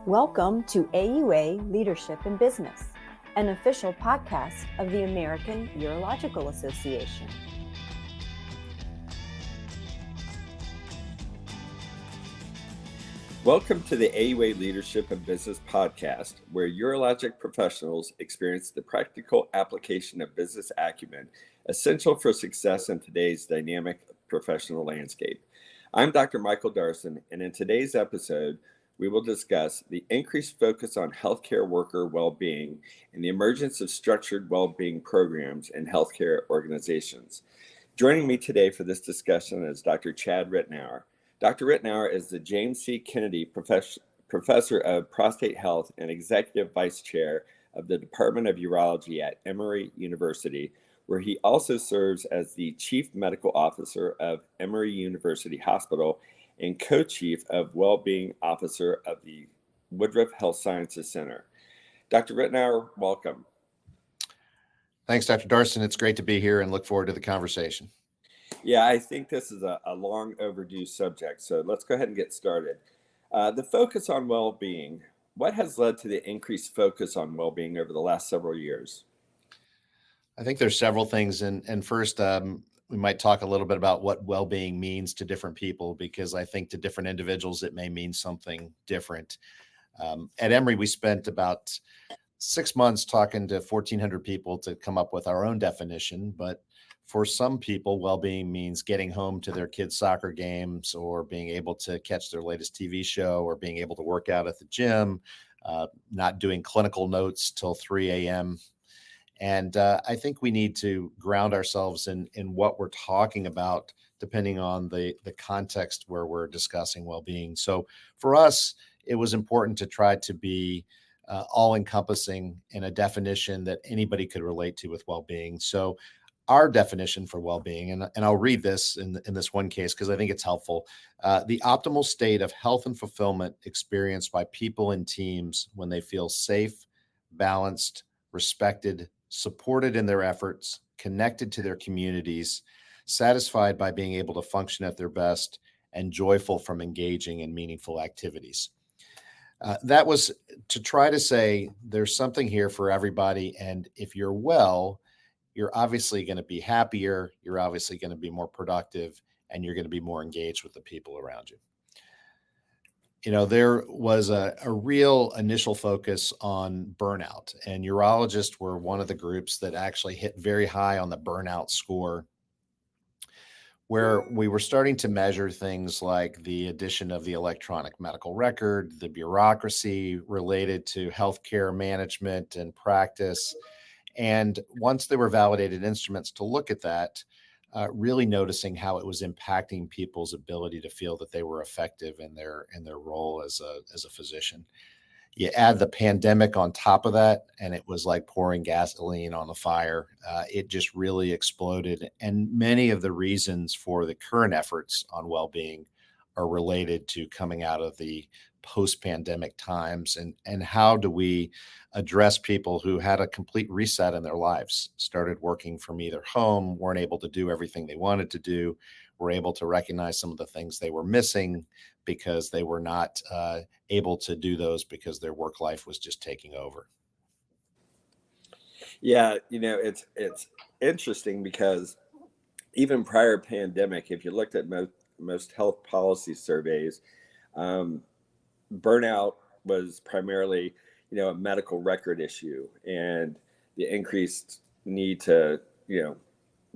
Welcome to AUA Leadership in Business, an official podcast of the American Urological Association. Welcome to the AUA Leadership in Business podcast, where urologic professionals experience the practical application of business acumen essential for success in today's dynamic professional landscape. I'm Dr. Micheal Darson, and in today's episode, we will discuss the increased focus on healthcare worker well-being and the emergence of structured well-being programs in healthcare organizations. Joining me today for this discussion is Dr. Chad Ritenour. Dr. Ritenour is the James C. Kennedy Professor of Prostate Health and Executive Vice Chair of the Department of Urology at Emory University, where he also serves as the Chief Medical Officer of Emory University Hospital and Co-Chief of Wellbeing Officer of the Woodruff Health Sciences Center. Dr. Ritenour, welcome. Thanks, Dr. Darson. It's great to be here and look forward to the conversation. Yeah, I think this is a long overdue subject, so let's go ahead and get started. The focus on well-being, what has led to the increased focus on well-being over the last several years? I think there's several things, and first, we might talk a little bit about what well-being means to different people, because I think to different individuals, it may mean something different. At Emory, we spent about 6 months talking to 1,400 people to come up with our own definition. But for some people, well-being means getting home to their kids' soccer games, or being able to catch their latest TV show, or being able to work out at the gym, not doing clinical notes till 3 a.m. And I think we need to ground ourselves in what we're talking about, depending on the context where we're discussing well-being. So for us, it was important to try to be all-encompassing in a definition that anybody could relate to with well-being. So our definition for well-being, and I'll read this in this one case because I think it's helpful, the optimal state of health and fulfillment experienced by people and teams when they feel safe, balanced, respected, supported in their efforts, connected to their communities, satisfied by being able to function at their best, and joyful from engaging in meaningful activities. That was to try to say there's something here for everybody, and if you're well, you're obviously going to be happier, you're obviously going to be more productive, and you're going to be more engaged with the people around you. You know, there was a real initial focus on burnout, and urologists were one of the groups that actually hit very high on the burnout score, where we were starting to measure things like the addition of the electronic medical record, the bureaucracy related to healthcare management and practice. And once there were validated instruments to look at that, really noticing how it was impacting people's ability to feel that they were effective in their role as a physician. You add the pandemic on top of that, and it was like pouring gasoline on the fire. It just really exploded. And many of the reasons for the current efforts on well-being are related to coming out of the post-pandemic times, and how do we address people who had a complete reset in their lives, started working from either home, weren't able to do everything they wanted to do, were able to recognize some of the things they were missing because they were not able to do those because their work life was just taking over. Yeah, it's interesting because even prior pandemic, if you looked at most health policy surveys, burnout was primarily, a medical record issue, and the increased need to,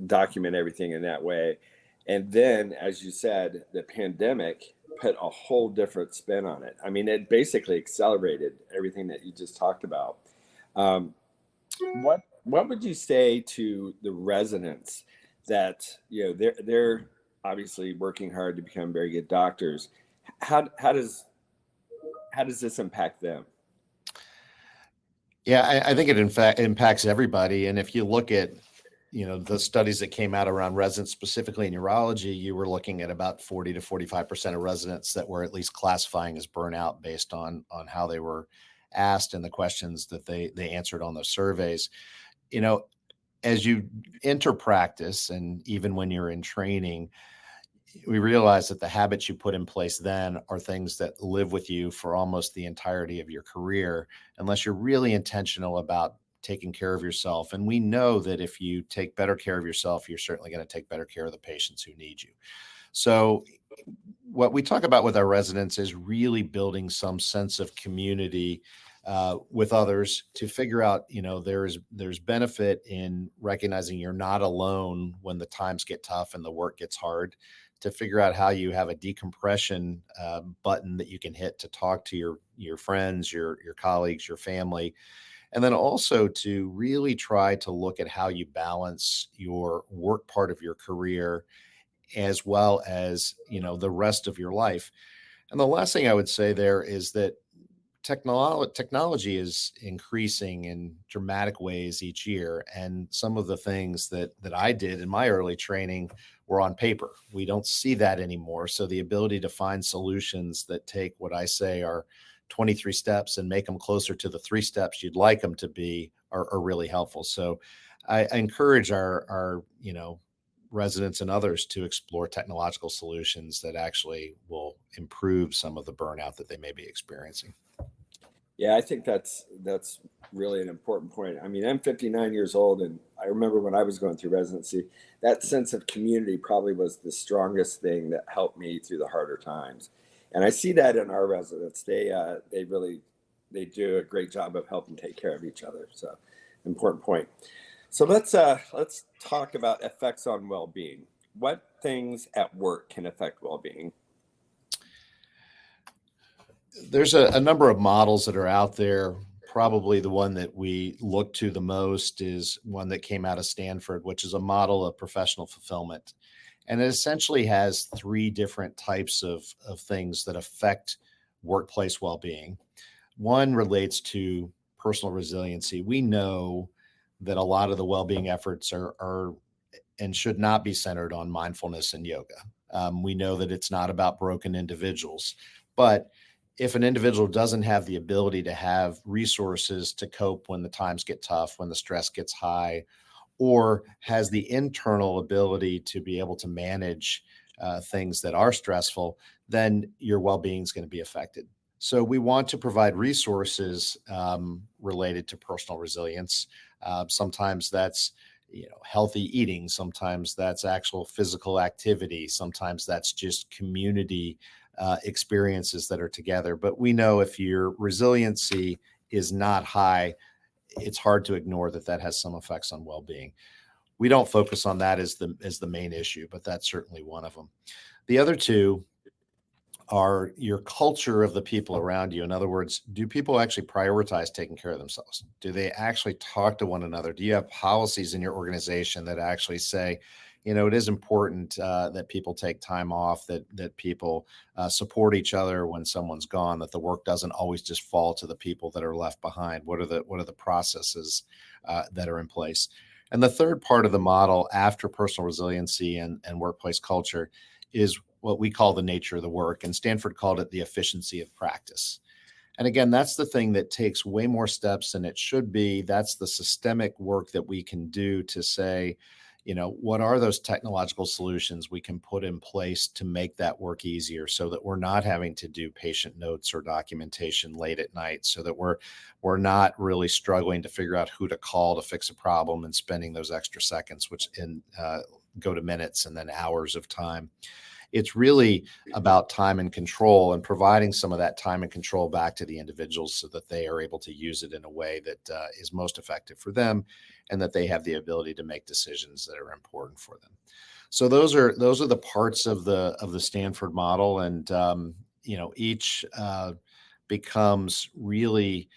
document everything in that way. And then, as you said, the pandemic put a whole different spin on it. I mean, it basically accelerated everything that you just talked about. What would you say to the residents that, they're obviously working hard to become very good doctors? How does this impact them? Yeah, I think it in fact impacts everybody. And if you look at, the studies that came out around residents, specifically in urology, you were looking at about 40 to 45% of residents that were at least classifying as burnout based on how they were asked and the questions that they answered on those surveys. As you enter practice, and even when you're in training, we realize that the habits you put in place then are things that live with you for almost the entirety of your career, unless you're really intentional about taking care of yourself. And we know that if you take better care of yourself, you're certainly going to take better care of the patients who need you. So what we talk about with our residents is really building some sense of community with others to figure out, there's benefit in recognizing you're not alone when the times get tough and the work gets hard, to figure out how you have a decompression button that you can hit to talk to your friends, your colleagues, your family. And then also to really try to look at how you balance your work part of your career as well as, the rest of your life. And the last thing I would say there is that technology is increasing in dramatic ways each year. And some of the things that I did in my early training were on paper. We don't see that anymore. So the ability to find solutions that take what I say are 23 steps and make them closer to the 3 steps you'd like them to be are really helpful. So I encourage our residents and others to explore technological solutions that actually will improve some of the burnout that they may be experiencing. Yeah, I think that's really an important point. I mean, I'm 59 years old, and I remember when I was going through residency, that sense of community probably was the strongest thing that helped me through the harder times. And I see that in our residents. They do a great job of helping take care of each other. So, important point. So let's talk about effects on well-being. What things at work can affect well-being? There's a number of models that are out there. Probably the one that we look to the most is one that came out of Stanford, which is a model of professional fulfillment. And it essentially has 3 different types of things that affect workplace well-being. One relates to personal resiliency. We know that a lot of the well-being efforts are and should not be centered on mindfulness and yoga. We know that it's not about broken individuals, but if an individual doesn't have the ability to have resources to cope when the times get tough, when the stress gets high, or has the internal ability to be able to manage things that are stressful, then your well-being is going to be affected. So we want to provide resources related to personal resilience. Sometimes that's healthy eating. Sometimes that's actual physical activity. Sometimes that's just community experiences that are together. But we know if your resiliency is not high, it's hard to ignore that has some effects on well-being. We don't focus on that as the main issue, but that's certainly one of them. The other 2 are your culture of the people around you. In other words, do people actually prioritize taking care of themselves? Do they actually talk to one another? Do you have policies in your organization that actually say, it is important that people take time off, that people support each other when someone's gone, that the work doesn't always just fall to the people that are left behind? What are the processes that are in place? And the third part of the model after personal resiliency and workplace culture is what we call the nature of the work. And Stanford called it the efficiency of practice. And again, that's the thing that takes way more steps than it should be. That's the systemic work that we can do to say, what are those technological solutions we can put in place to make that work easier, so that we're not having to do patient notes or documentation late at night, so that we're not really struggling to figure out who to call to fix a problem and spending those extra seconds, which go to minutes and then hours of time. It's really about time and control, and providing some of that time and control back to the individuals so that they are able to use it in a way that is most effective for them, and that they have the ability to make decisions that are important for them. So those are the parts of the Stanford model, and each becomes really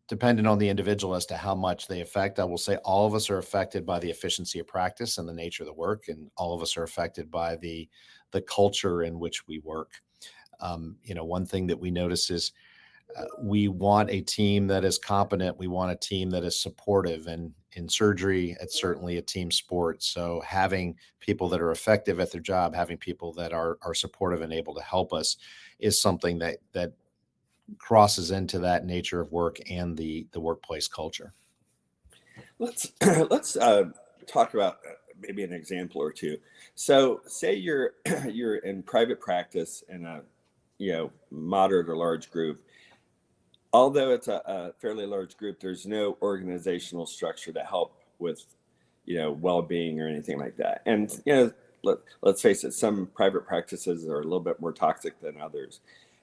dependent on the individual as to how much they affect. I will say all of us are affected by the efficiency of practice and the nature of the work, and all of us are affected by the culture in which we work. One thing that we notice is we want a team that is competent. We want a team that is supportive, and in surgery, it's certainly a team sport. So having people that are effective at their job, having people that are supportive and able to help us, is something that crosses into that nature of work and the workplace culture. Let's talk about maybe an example or two. So say you're you're in private practice in a moderate or large group. Although it's a fairly large group, there's no organizational structure to help with well-being or anything like that. And let's face it, some private practices are a little bit more toxic than others.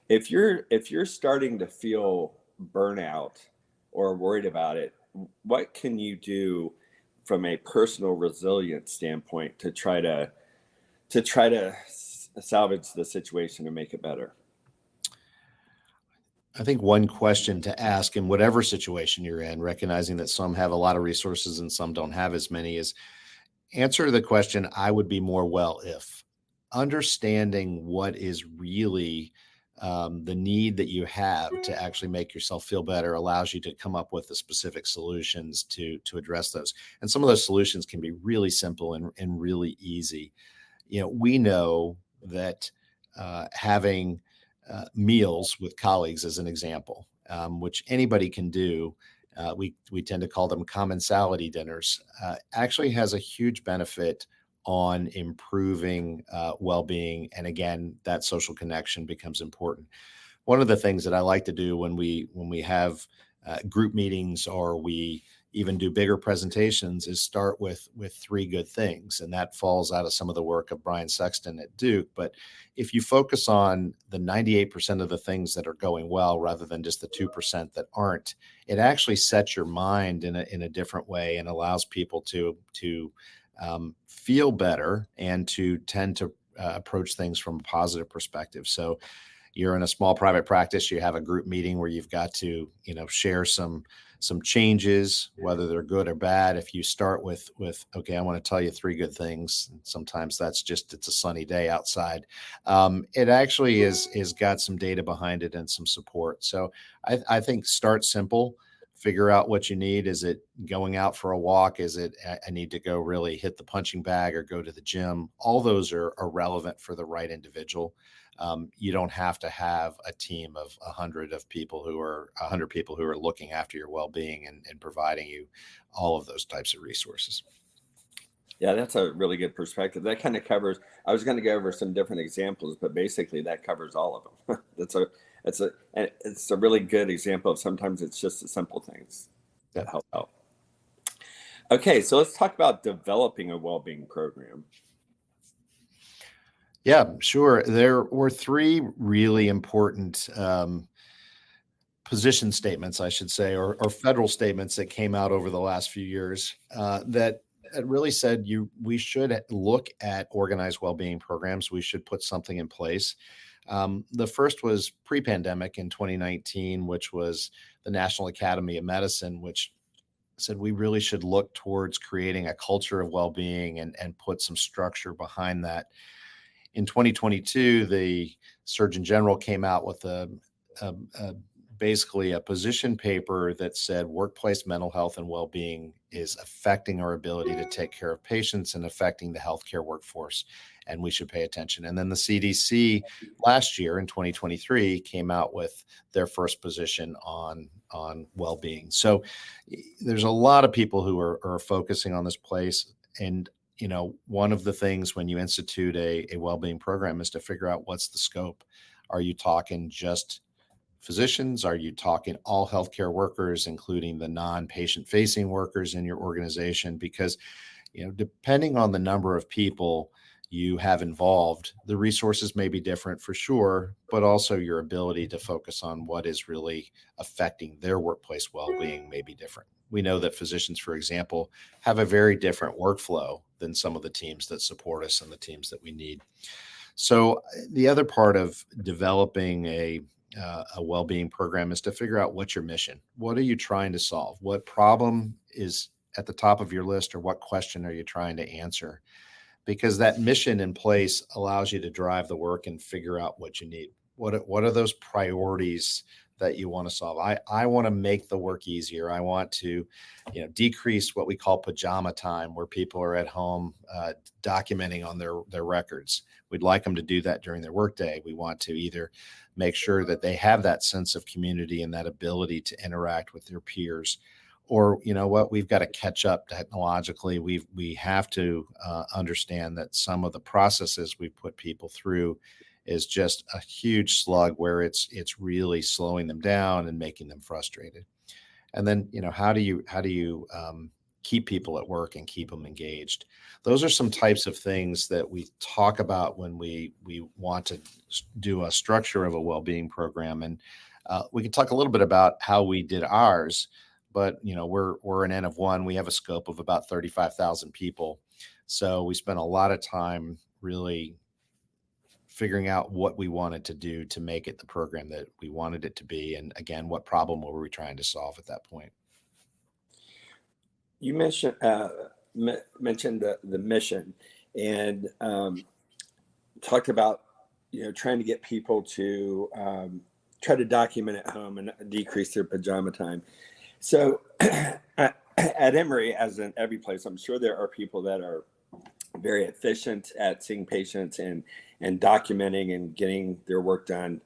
If you're starting to feel burnout or worried about it, what can you do from a personal resilience standpoint to try to salvage the situation and make it better? I think one question to ask in whatever situation you're in, recognizing that some have a lot of resources and some don't have as many, is answer the question, I would be more well if. Understanding what is really the need that you have to actually make yourself feel better allows you to come up with the specific solutions to address those. And some of those solutions can be really simple and really easy. We know that having meals with colleagues, as an example, which anybody can do. We tend to call them commensality dinners, actually has a huge benefit on improving well-being. And again, that social connection becomes important. One of the things that I like to do when we have group meetings, or we even do bigger presentations, is start with three good things. And that falls out of some of the work of Brian Sexton at Duke. But if you focus on the 98% of the things that are going well, rather than just the 2% that aren't, it actually sets your mind in a different way and allows people to feel better and to tend to approach things from a positive perspective. So you're in a small private practice, you have a group meeting where you've got to, share some changes, whether they're good or bad. If you start with, okay, I want to tell you three good things. Sometimes that's just, it's a sunny day outside. It actually is got some data behind it and some support. So I think start simple, figure out what you need. Is it going out for a walk? Is it, I need to go really hit the punching bag or go to the gym? All those are relevant for the right individual. You don't have to have a team of 100 people who are looking after your well-being and providing you all of those types of resources. Yeah, that's a really good perspective. That kind of covers, I was going to go over some different examples, but basically that covers all of them. It's a really good example of sometimes it's just the simple things that help out. Okay, so let's talk about developing a well-being program. Yeah, sure. There were three really important position statements, I should say, or federal statements that came out over the last few years that really said we should look at organized well-being programs. We should put something in place. The first was pre-pandemic in 2019, which was the National Academy of Medicine, which said we really should look towards creating a culture of well-being and put some structure behind that. In 2022, the Surgeon General came out with basically a position paper that said workplace mental health and well-being is affecting our ability to take care of patients and affecting the healthcare workforce, and we should pay attention. And then the CDC last year in 2023 came out with their first position on well-being. So there's a lot of people who are focusing on this place. And one of the things when you institute a well-being program is to figure out what's the scope. Are you talking just physicians? Are you talking all healthcare workers, including the non-patient facing workers in your organization? Because, depending on the number of people you have involved, the resources may be different for sure, but also your ability to focus on what is really affecting their workplace well-being may be different. We know that physicians, for example, have a very different workflow than some of the teams that support us and the teams that we need. So the other part of developing a well-being program is to figure out what's your mission. What are you trying to solve? What problem is at the top of your list, or what question are you trying to answer? Because that mission in place allows you to drive the work and figure out what you need. What are those priorities that you want to solve? I want to make the work easier. I want to, decrease what we call pajama time, where people are at home documenting on their records. We'd like them to do that during their workday. We want to either make sure that they have that sense of community and that ability to interact with their peers, or you know what, we've got to catch up technologically. We have to understand that some of the processes we put people through is just a huge slug where it's really slowing them down and making them frustrated. And then, you know, how do you keep people at work and keep them engaged? Those are some types of things that we talk about when we want to do a structure of a well-being program. And we can talk a little bit about how we did ours. But you know, we're an N of one. We have a scope of about 35,000 people, so we spent a lot of time really figuring out what we wanted to do to make it the program that we wanted it to be. And again, what problem were we trying to solve at that point? You mentioned the mission, and talked about, you know, trying to get people to try to document at home and decrease their pajama time. So at Emory, as in every place, I'm sure there are people that are very efficient at seeing patients and documenting and getting their work done.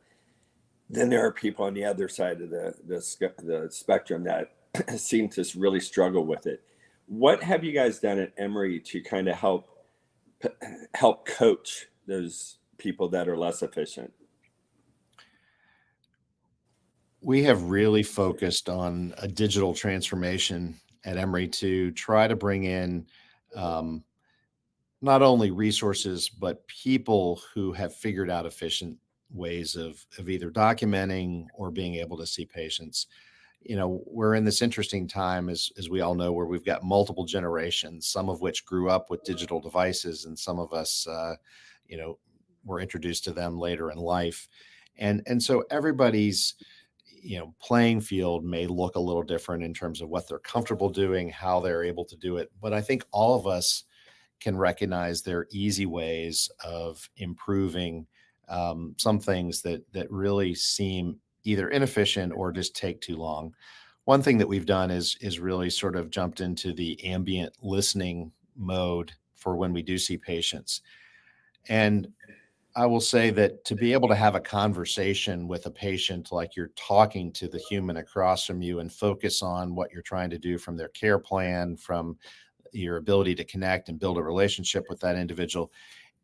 Then there are people on the other side of the spectrum that seem to really struggle with it. What have you guys done at Emory to kind of help coach those people that are less efficient? We have really focused on a digital transformation at Emory to try to bring in um, not only resources, but people who have figured out efficient ways of either documenting or being able to see patients. You know, we're in this interesting time, as we all know, where we've got multiple generations, some of which grew up with digital devices, and some of us, you know, were introduced to them later in life. And so everybody's, you know, playing field may look a little different in terms of what they're comfortable doing, how they're able to do it. But I think all of us can recognize there are easy ways of improving some things that really seem either inefficient or just take too long. One thing that we've done is really sort of jumped into the ambient listening mode for when we do see patients. And I will say that to be able to have a conversation with a patient like you're talking to the human across from you and focus on what you're trying to do from their care plan, from your ability to connect and build a relationship with that individual,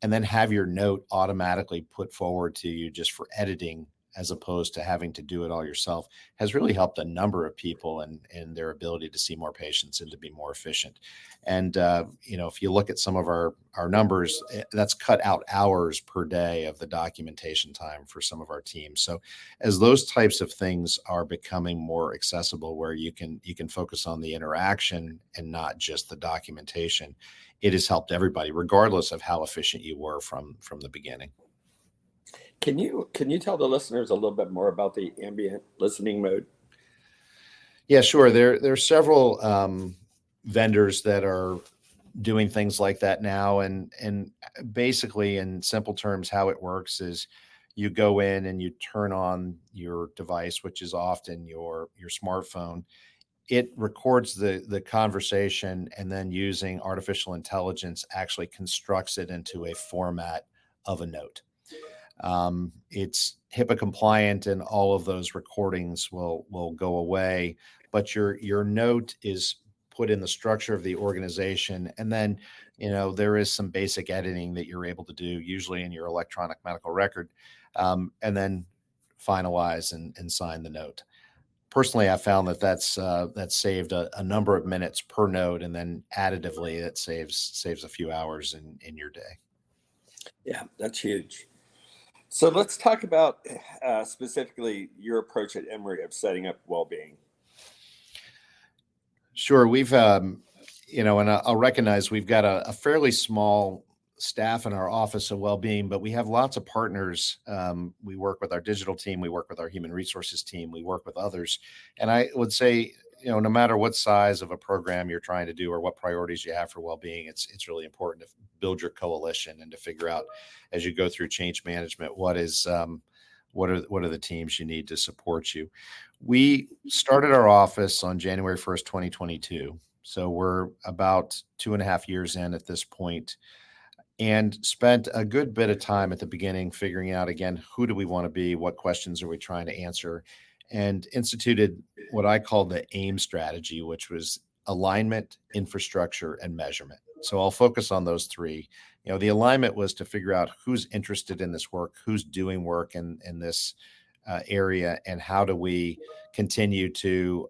and then have your note automatically put forward to you just for editing as opposed to having to do it all yourself, has really helped a number of people and their ability to see more patients and to be more efficient. And you know, if you look at some of our numbers, that's cut out hours per day of the documentation time for some of our teams. So as those types of things are becoming more accessible, where you can focus on the interaction and not just the documentation, it has helped everybody, regardless of how efficient you were from the beginning. Can you tell the listeners a little bit more about the ambient listening mode? Yeah, sure. There are several vendors that are doing things like that now, and basically, in simple terms, how it works is you go in and you turn on your device, which is often your smartphone. It records the conversation, and then using artificial intelligence actually constructs it into a format of a note. It's HIPAA compliant, and all of those recordings will go away. But your note is put in the structure of the organization, and then you know there is some basic editing that you're able to do, usually in your electronic medical record, and then finalize and sign the note. Personally, I found that that's saved a number of minutes per note, and then additively, that saves a few hours in your day. Yeah, that's huge. So let's talk about specifically your approach at Emory of setting up well-being. Sure. We've, you know, and I'll recognize we've got a fairly small staff in our office of well-being, but we have lots of partners. We work with our digital team, we work with our human resources team, we work with others. And I would say, you know, no matter what size of a program you're trying to do or what priorities you have for well-being, it's really important to build your coalition and to figure out as you go through change management what are the teams you need to support you. We started our office on January 1st, 2022. So we're about 2.5 years in at this point, and spent a good bit of time at the beginning figuring out, again, who do we want to be? What questions are we trying to answer? and instituted what I called the AIM strategy, which was alignment, infrastructure, and measurement. So I'll focus on those three. The alignment was to figure out who's interested in this work, who's doing work in this area, and how do we continue to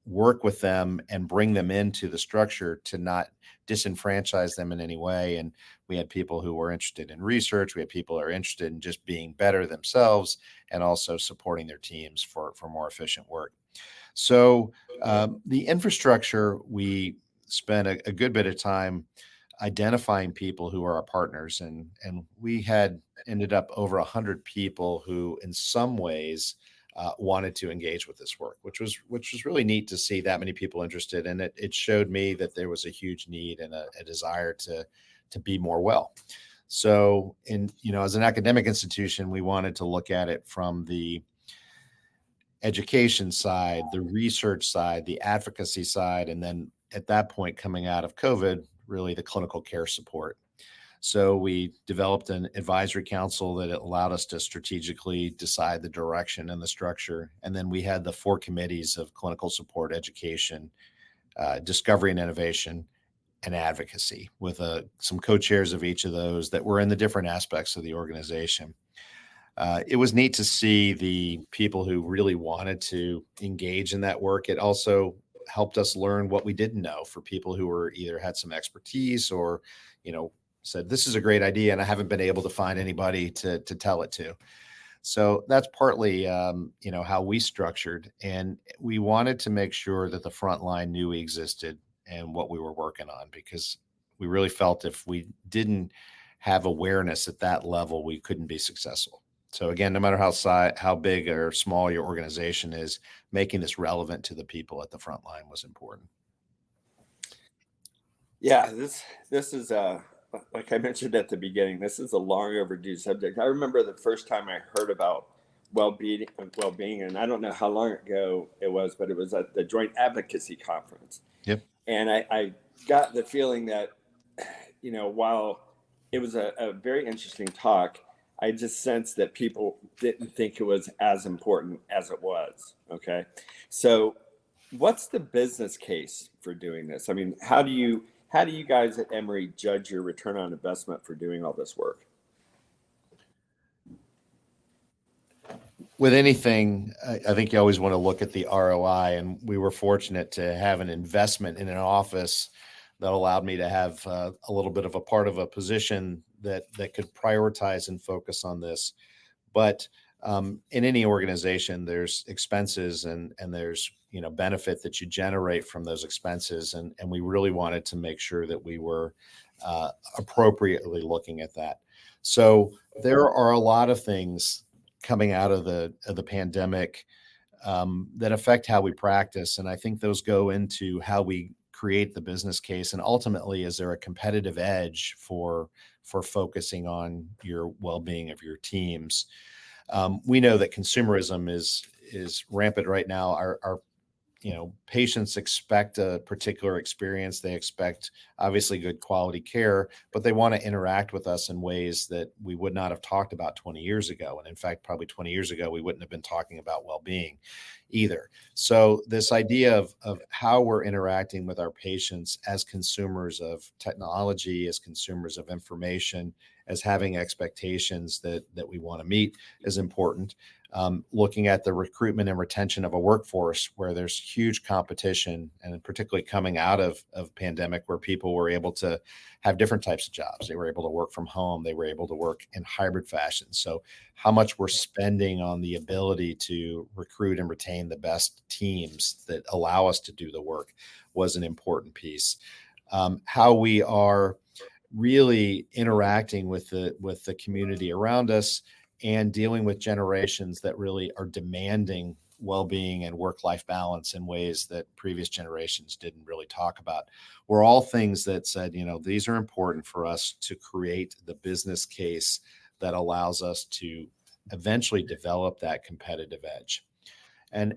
work with them and bring them into the structure to not disenfranchise them in any way. And we had people who were interested in research. We had people who are interested in just being better themselves and also supporting their teams for more efficient work. So the infrastructure, we spent a good bit of time identifying people who are our partners. And we had ended up over 100 people who in some ways wanted to engage with this work, which was really neat to see that many people interested. And it showed me that there was a huge need and a desire to be more well. So as an academic institution, we wanted to look at it from the education side, the research side, the advocacy side, and then at that point, coming out of COVID, really the clinical care support. So we developed an advisory council that allowed us to strategically decide the direction and the structure. And then we had the 4 committees of clinical support, education, discovery and innovation, and advocacy, with some co-chairs of each of those that were in the different aspects of the organization. It was neat to see the people who really wanted to engage in that work. It also helped us learn what we didn't know for people who were either had some expertise or, said, this is a great idea, and I haven't been able to find anybody to tell it to. So that's partly, how we structured, and we wanted to make sure that the front line knew we existed and what we were working on, because we really felt if we didn't have awareness at that level, we couldn't be successful. So again, no matter how big or small your organization is, making this relevant to the people at the front line was important. Yeah, this is like I mentioned at the beginning, this is a long overdue subject. I remember the first time I heard about well-being, and I don't know how long ago it was, but it was at the Joint Advocacy Conference. Yep. And I got the feeling that, while it was a very interesting talk, I just sensed that people didn't think it was as important as it was. Okay. So what's the business case for doing this? I mean, how do you guys at Emory judge your return on investment for doing all this work? With anything, I think you always want to look at the ROI, and we were fortunate to have an investment in an office that allowed me to have a little bit of a part of a position that could prioritize and focus on this. But in any organization, there's expenses and there's benefit that you generate from those expenses, and we really wanted to make sure that we were appropriately looking at that. So there are a lot of things coming out of the pandemic that affect how we practice, and I think those go into how we create the business case, and ultimately, is there a competitive edge for focusing on your well-being of your teams? We know that consumerism is rampant right now. Our patients expect a particular experience. They expect obviously good quality care, but they want to interact with us in ways that we would not have talked about 20 years ago. And in fact, probably 20 years ago, we wouldn't have been talking about well-being either. So this idea of how we're interacting with our patients as consumers of technology, as consumers of information, as having expectations that we want to meet is important. Looking at the recruitment and retention of a workforce where there's huge competition, and particularly coming out of pandemic, where people were able to have different types of jobs. They were able to work from home. They were able to work in hybrid fashion. So how much we're spending on the ability to recruit and retain the best teams that allow us to do the work was an important piece. How we are really interacting with the community around us and dealing with generations that really are demanding well-being and work-life balance in ways that previous generations didn't really talk about, were all things that said, these are important for us to create the business case that allows us to eventually develop that competitive edge. And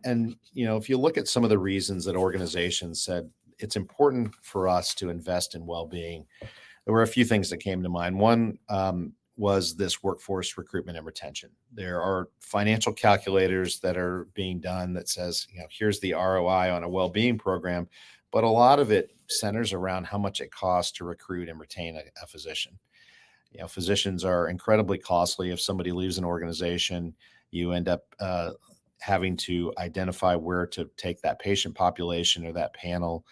if you look at some of the reasons that organizations said it's important for us to invest in well-being, there were a few things that came to mind. One, was this workforce recruitment and retention. There are financial calculators that are being done that says, here's the ROI on a well-being program, but a lot of it centers around how much it costs to recruit and retain a physician. Physicians are incredibly costly. If somebody leaves an organization, you end up having to identify where to take that patient population or that panel.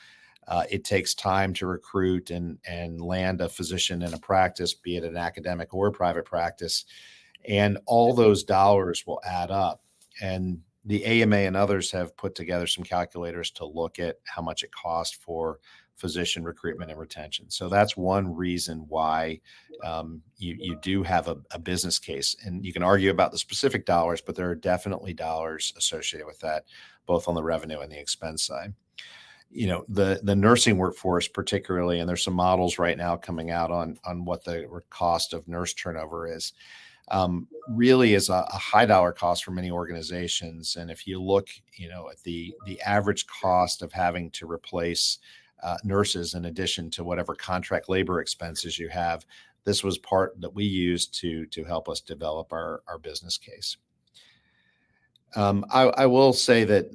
It takes time to recruit and land a physician in a practice, be it an academic or a private practice. And all those dollars will add up. And the AMA and others have put together some calculators to look at how much it costs for physician recruitment and retention. So that's one reason why you do have a business case. And you can argue about the specific dollars, but there are definitely dollars associated with that, both on the revenue and the expense side. The nursing workforce particularly, and there's some models right now coming out on what the cost of nurse turnover is, really is a high dollar cost for many organizations. And if you look, at the average cost of having to replace nurses in addition to whatever contract labor expenses you have, this was part that we used to help us develop our business case. I will say that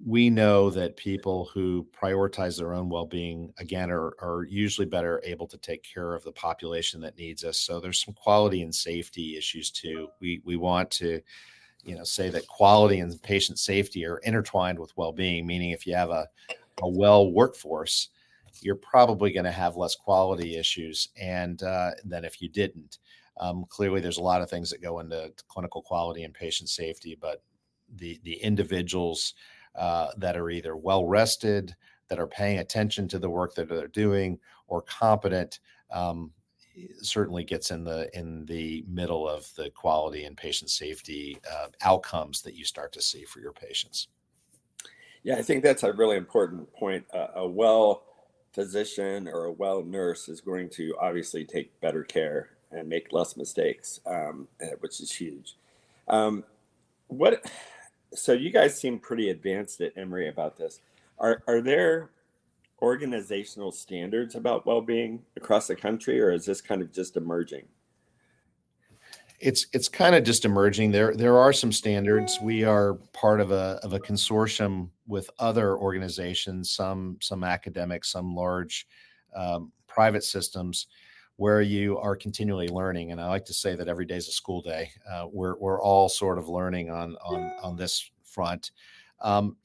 we know that people who prioritize their own well-being, again, are usually better able to take care of the population that needs us. So there's some quality and safety issues too. We want to, say that quality and patient safety are intertwined with well-being, meaning if you have a well workforce, you're probably going to have less quality issues and than if you didn't. Clearly, there's a lot of things that go into clinical quality and patient safety, but the individuals that are either well rested, that are paying attention to the work that they're doing, or competent, certainly gets in the middle of the quality and patient safety outcomes that you start to see for your patients. Yeah, I think that's a really important point. A well physician or a well nurse is going to obviously take better care and make less mistakes, which is huge. So you guys seem pretty advanced at Emory about this. Are there organizational standards about well-being across the country, or is this kind of just emerging? It's kind of just emerging. There are some standards. We are part of a consortium with other organizations, some academic, some large private systems, where you are continually learning. And I like to say that every day is a school day. We're all sort of learning on this front. Some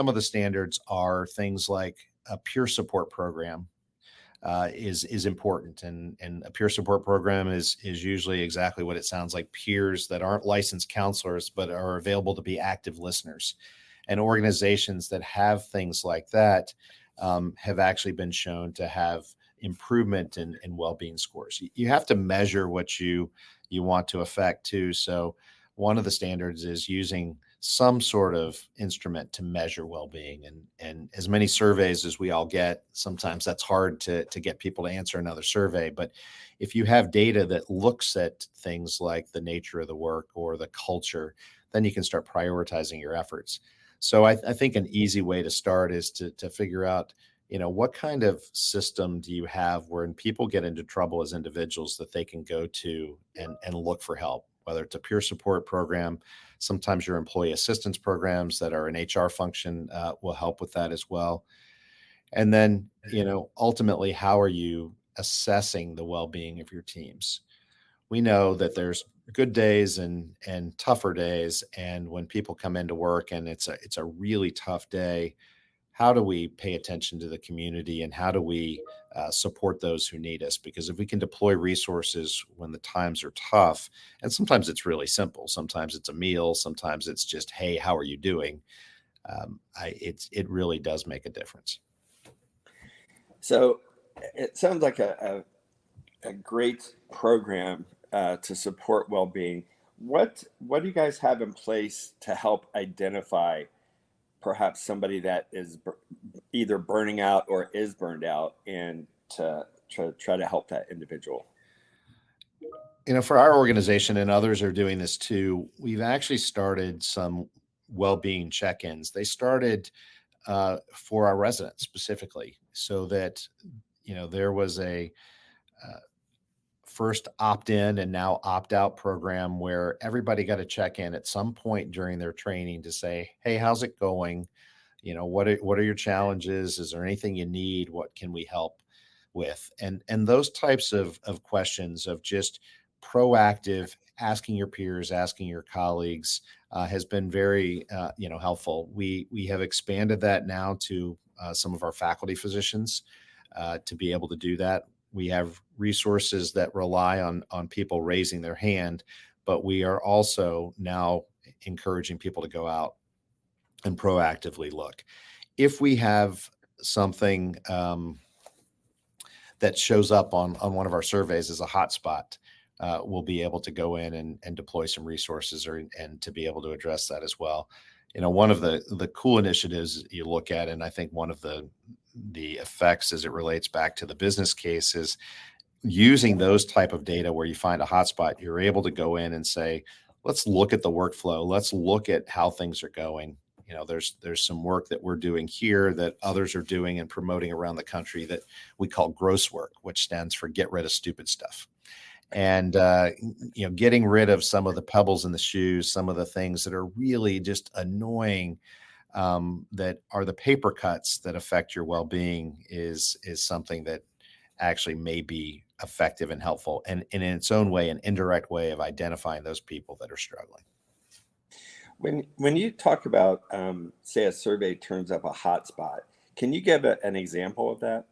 of the standards are things like a peer support program is important, and a peer support program is usually exactly what it sounds like: peers that aren't licensed counselors but are available to be active listeners. And organizations that have things like that have actually been shown to have improvement in well-being scores. You have to measure what you want to affect too. So one of the standards is using some sort of instrument to measure well-being, and as many surveys as we all get, sometimes that's hard to get people to answer another survey. But if you have data that looks at things like the nature of the work or the culture, then you can start prioritizing your efforts. So I think an easy way to start is to figure out, what kind of system do you have when people get into trouble as individuals that they can go to and look for help, whether it's a peer support program. Sometimes your employee assistance programs that are an HR function will help with that as well. And then, ultimately, how are you assessing the well-being of your teams? We know that there's good days and tougher days. And when people come into work and it's a really tough day, how do we pay attention to the community, and how do we support those who need us? Because if we can deploy resources when the times are tough, and sometimes it's really simple, sometimes it's a meal, sometimes it's just, hey, how are you doing? It really does make a difference. So it sounds like a great program to support well-being. What do you guys have in place to help identify perhaps somebody that is either burning out or is burned out, and to try to help that individual? For our organization, and others are doing this too, we've actually started some well-being check-ins. They started for our residents specifically, so that there was a first opt-in and now opt-out program where everybody got to check in at some point during their training to say, hey, how's it going? What are your challenges? Is there anything you need? What can we help with? And those types of questions of just proactive, asking your peers, asking your colleagues, has been very helpful. We have expanded that now to some of our faculty physicians to be able to do that. We have resources that rely on people raising their hand, but we are also now encouraging people to go out and proactively look. If we have something that shows up on one of our surveys as a hotspot, we'll be able to go in and deploy some resources and to be able to address that as well. One of the cool initiatives you look at, and I think one of the effects as it relates back to the business case, is using those type of data where you find a hotspot. You're able to go in and say, let's look at the workflow. Let's look at how things are going. There's some work that we're doing here that others are doing and promoting around the country that we call gross work, which stands for get rid of stupid stuff. And, getting rid of some of the pebbles in the shoes, some of the things that are really just annoying, that are the paper cuts that affect your well-being is something that actually may be effective and helpful, and in its own way, an indirect way of identifying those people that are struggling. When you talk about, say, a survey turns up a hotspot, can you give an example of that?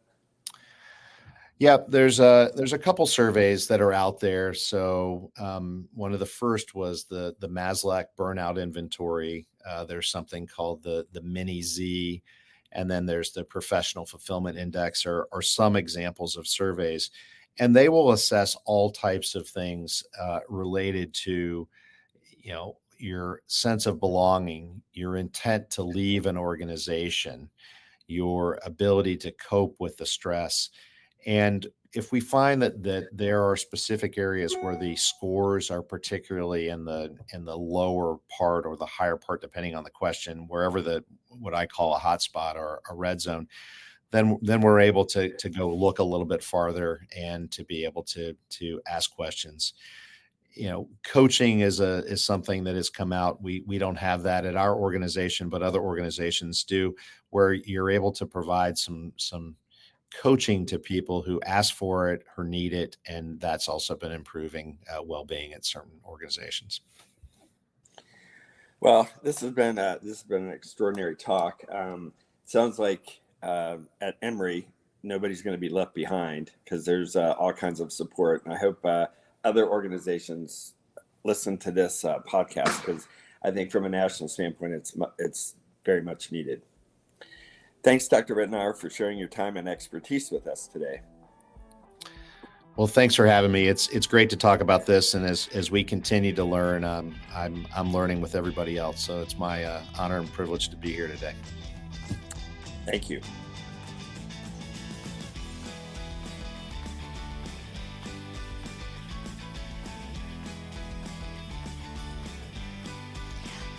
Yeah, there's a couple surveys that are out there. So one of the first was the Maslach burnout inventory. There's something called the Mini Z, and then there's the Professional Fulfillment Index, or some examples of surveys, and they will assess all types of things related to your sense of belonging, your intent to leave an organization, your ability to cope with the stress. And if we find that there are specific areas where the scores are particularly in the lower part or the higher part, depending on the question, wherever what I call a hotspot or a red zone, then we're able to go look a little bit farther and to be able to ask questions. Coaching is something that has come out. We don't have that at our organization, but other organizations do, where you're able to provide some coaching to people who ask for it, who need it, and that's also been improving well-being at certain organizations. Well, this has been an extraordinary talk. Sounds like at Emory, nobody's going to be left behind, because there's all kinds of support, and I hope other organizations listen to this podcast, because I think from a national standpoint, it's very much needed. Thanks, Dr. Ritenour, for sharing your time and expertise with us today. Well, thanks for having me. It's great to talk about this, and as we continue to learn, I'm learning with everybody else. So it's my honor and privilege to be here today. Thank you.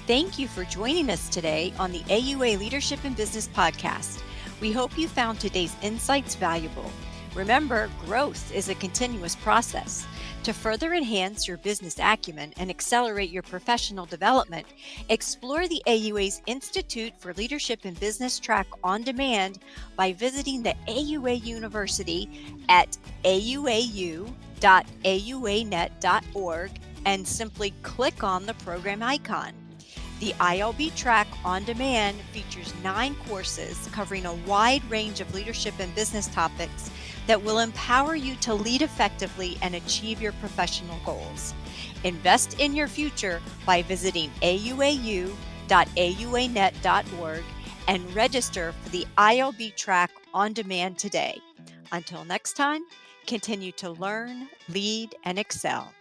Thank you for joining us today on the AUA Leadership and Business Podcast. We hope you found today's insights valuable. Remember, growth is a continuous process. To further enhance your business acumen and accelerate your professional development, explore the AUA's Institute for Leadership and Business track on demand by visiting the AUA University at auau.auanet.org and simply click on the program icon. The ILB track on demand features 9 courses covering a wide range of leadership and business topics that will empower you to lead effectively and achieve your professional goals. Invest in your future by visiting auau.auanet.org and register for the ILB track on demand today. Until next time, continue to learn, lead, and excel.